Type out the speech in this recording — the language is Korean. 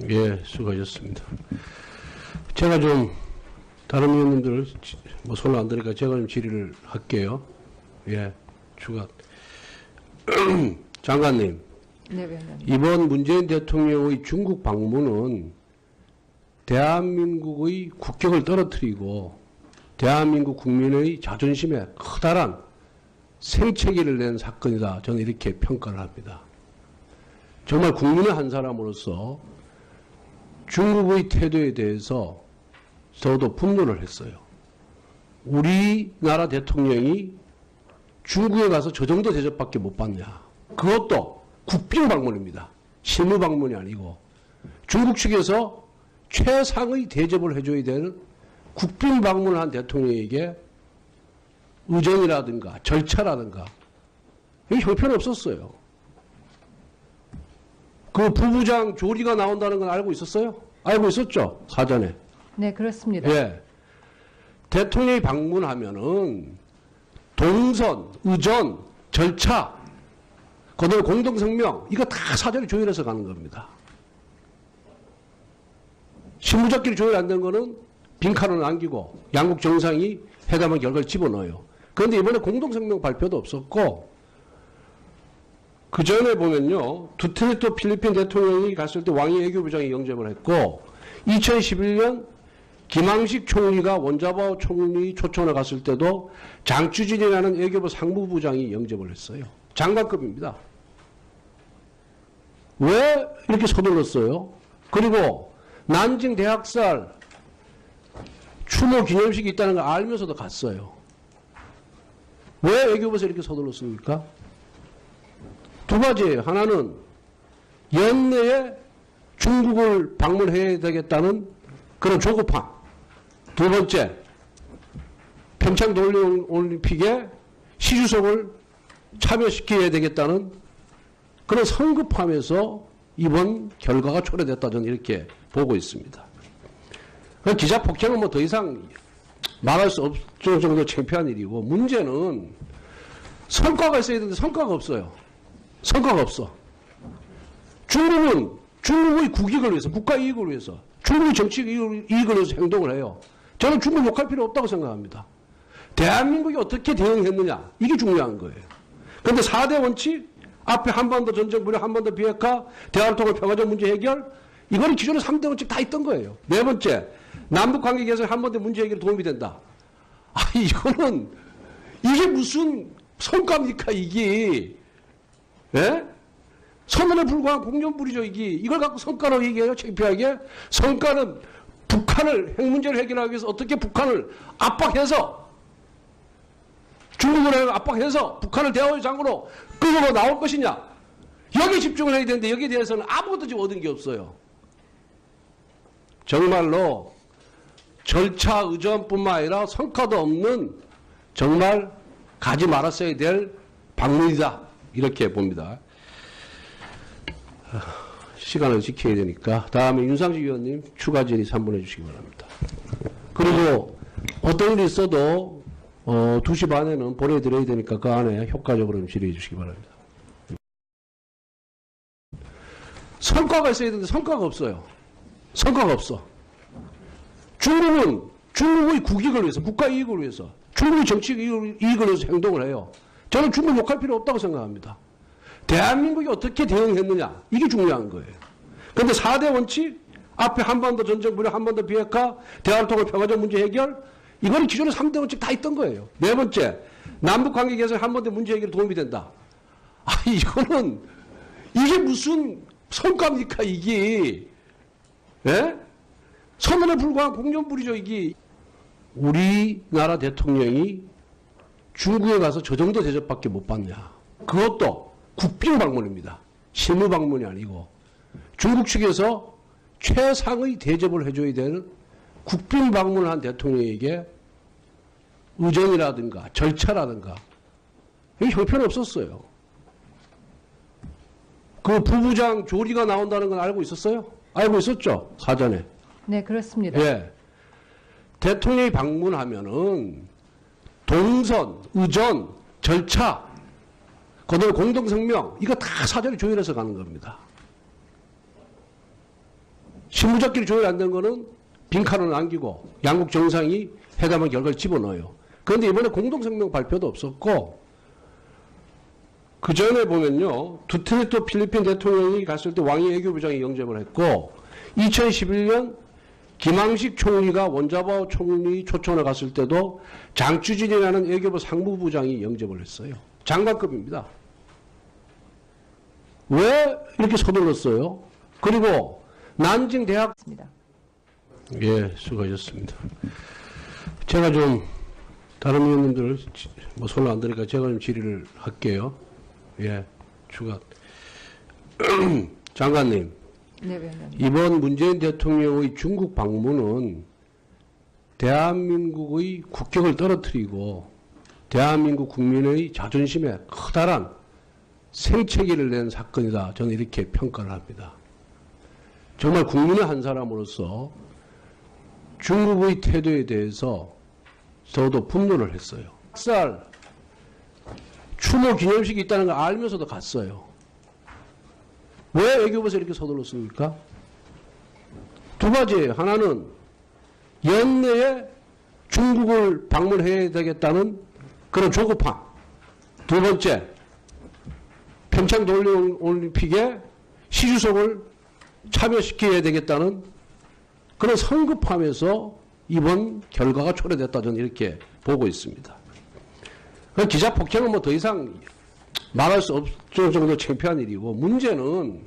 예, 수고하셨습니다. 제가 좀 다른 의원님들 뭐 손을 안 드니까 제가 좀 질의를 할게요. 예, 주간 장관님. 네, 위원장님. 이번 문재인 대통령의 중국 방문은 대한민국의 국격을 떨어뜨리고 대한민국 국민의 자존심에 커다란 생채기를 낸 사건이다. 저는 이렇게 평가를 합니다. 정말 국민의 한 사람으로서 중국의 태도에 대해서 저도 분노를 했어요. 우리나라 대통령이 중국에 가서 저 정도 대접밖에 못 받냐. 그것도 국빈 방문입니다. 실무 방문이 아니고 중국 측에서 최상의 대접을 해줘야 되는 국빈 방문을 한 대통령에게 의전이라든가 절차라든가 이 형편이 없었어요. 그 부부장 조리가 나온다는 건 알고 있었어요? 알고 있었죠? 사전에. 네, 그렇습니다. 예. 대통령이 방문하면은 동선, 의전, 절차, 그다음에 공동성명 이거 다 사전에 조율해서 가는 겁니다. 실무적끼리 조율 안 된 거는 빈칸을 남기고 양국 정상이 회담한 결과를 집어넣어요. 그런데 이번에 공동성명 발표도 없었고 그 전에 보면요. 두테르테 필리핀 대통령이 갔을 때 왕이 외교부장이 영접을 했고 2011년 김항식 총리가 원자바오 총리 초청을 갔을 때도 장추진이라는 외교부 상무부장이 영접을 했어요. 장관급입니다. 왜 이렇게 서둘렀어요? 그리고 난징 대학살 추모 기념식이 있다는 걸 알면서도 갔어요. 왜 외교부에서 이렇게 서둘렀습니까? 두 가지예요. 하나는 연내에 중국을 방문해야 되겠다는 그런 조급함. 두 번째, 평창 동계올림픽에 시주석을 참여시켜야 되겠다는 그런 성급함에서 이번 결과가 초래됐다. 저는 이렇게 보고 있습니다. 기자 폭행은 뭐 더 이상 말할 수 없을 정도로 창피한 일이고 문제는 성과가 있어야 되는데 성과가 없어요. 성과가 없어. 중국은 중국의 국익을 위해서, 국가 이익을 위해서, 중국의 정치 이익을 위해서 행동을 해요. 저는 중국 욕할 필요 없다고 생각합니다. 대한민국이 어떻게 대응했느냐, 이게 중요한 거예요. 그런데 4대 원칙, 앞에 한반도 전쟁 무력, 한반도 비핵화, 대화를 통한 평화적 문제 해결, 이거는 기존에 3대 원칙 다 있던 거예요. 네 번째, 남북 관계 개선 한반도 문제 해결에 도움이 된다. 이거는, 이게 무슨 성과입니까, 이게. 예? 선언에 불과한 공연불이죠, 이게. 이걸 갖고 성과로 얘기해요, 창피하게. 성과는 북한을, 핵 문제를 해결하기 위해서 어떻게 북한을 압박해서, 중국을 압박해서 북한을 대화의 장으로 끌고 나올 것이냐. 여기에 집중을 해야 되는데 여기에 대해서는 아무것도 지금 얻은 게 없어요. 정말로 절차 의전뿐만 아니라 성과도 없는 정말 가지 말았어야 될 방문이다. 이렇게 봅니다. 시간을 지켜야 되니까 다음에 윤상식 의원님 추가 질의 3분 해주시기 바랍니다. 그리고 어떤 일이 있어도 2시 반에는 보내드려야 되니까 그 안에 효과적으로 질의해 주시기 바랍니다. 성과가 있어야 되는데 성과가 없어요. 성과가 없어. 중국은 중국의 국익을 위해서, 국가 이익을 위해서, 중국의 정치 이익을 위해서 행동을 해요. 저는 중국 욕할 필요 없다고 생각합니다. 대한민국이 어떻게 대응했느냐, 이게 중요한 거예요. 그런데 4대 원칙, 앞에 한반도 전쟁 무력, 한반도 비핵화, 대화를 통한 평화적 문제 해결, 이거는 기존에 3대 원칙 다 있던 거예요. 네 번째, 남북 관계 개선 한반도 문제 해결에 도움이 된다. 이거는, 이게 무슨 성과입니까, 이게. 예? 선언에 불과한 공연불이죠, 이게. 우리나라 대통령이 중국에 가서 저 정도 대접밖에 못 받냐. 그것도 국빈 방문입니다. 실무 방문이 아니고 중국 측에서 최상의 대접을 해줘야 되는 국빈 방문을 한 대통령에게 의전이라든가 절차라든가 이 형편이 없었어요. 그 부부장 조리가 나온다는 건 알고 있었어요? 알고 있었죠? 사전에. 네, 그렇습니다. 예. 대통령이 방문하면은 동선, 의전, 절차, 그다음에 공동성명 이거 다 사전에 조율해서 가는 겁니다. 신무적끼리 조율 안 된 거는 빈칸을 남기고 양국 정상이 회담한 결과를 집어넣어요. 그런데 이번에 공동성명 발표도 없었고, 그 전에 보면요, 두테르테 필리핀 대통령이 갔을 때 왕이 외교부장이 영접을 했고, 2011년 김항식 총리가 원자바오 총리 초청을 갔을 때도 장추진이라는 외교부 상무부장이 영접을 했어요. 장관급입니다. 왜 이렇게 서둘렀어요? 그리고 난징 대학 맞습니다. 예, 수고하셨습니다. 제가 좀 다른 의원님들 뭐 손을 안 드니까 제가 좀 질의를 할게요. 예, 추가. 장관님, 네, 위원장님. 이번 문재인 대통령의 중국 방문은 대한민국의 국격을 떨어뜨리고 대한민국 국민의 자존심에 커다란 생채기를 낸 사건이다. 저는 이렇게 평가를 합니다. 정말 국민의 한 사람으로서 중국의 태도에 대해서 저도 분노를 했어요. 쌀 추모 기념식이 있다는 걸 알면서도 갔어요. 왜 외교부에서 이렇게 서둘렀습니까? 두 가지예요. 하나는 연내에 중국을 방문해야 되겠다는 그런 조급함. 두 번째, 평창 동계올림픽에 시주석을 참여시켜야 되겠다는 그런 성급함에서 이번 결과가 초래됐다. 저는 이렇게 보고 있습니다. 기자 폭행은 뭐 더 이상 말할 수 없을 정도로 창피한 일이고, 문제는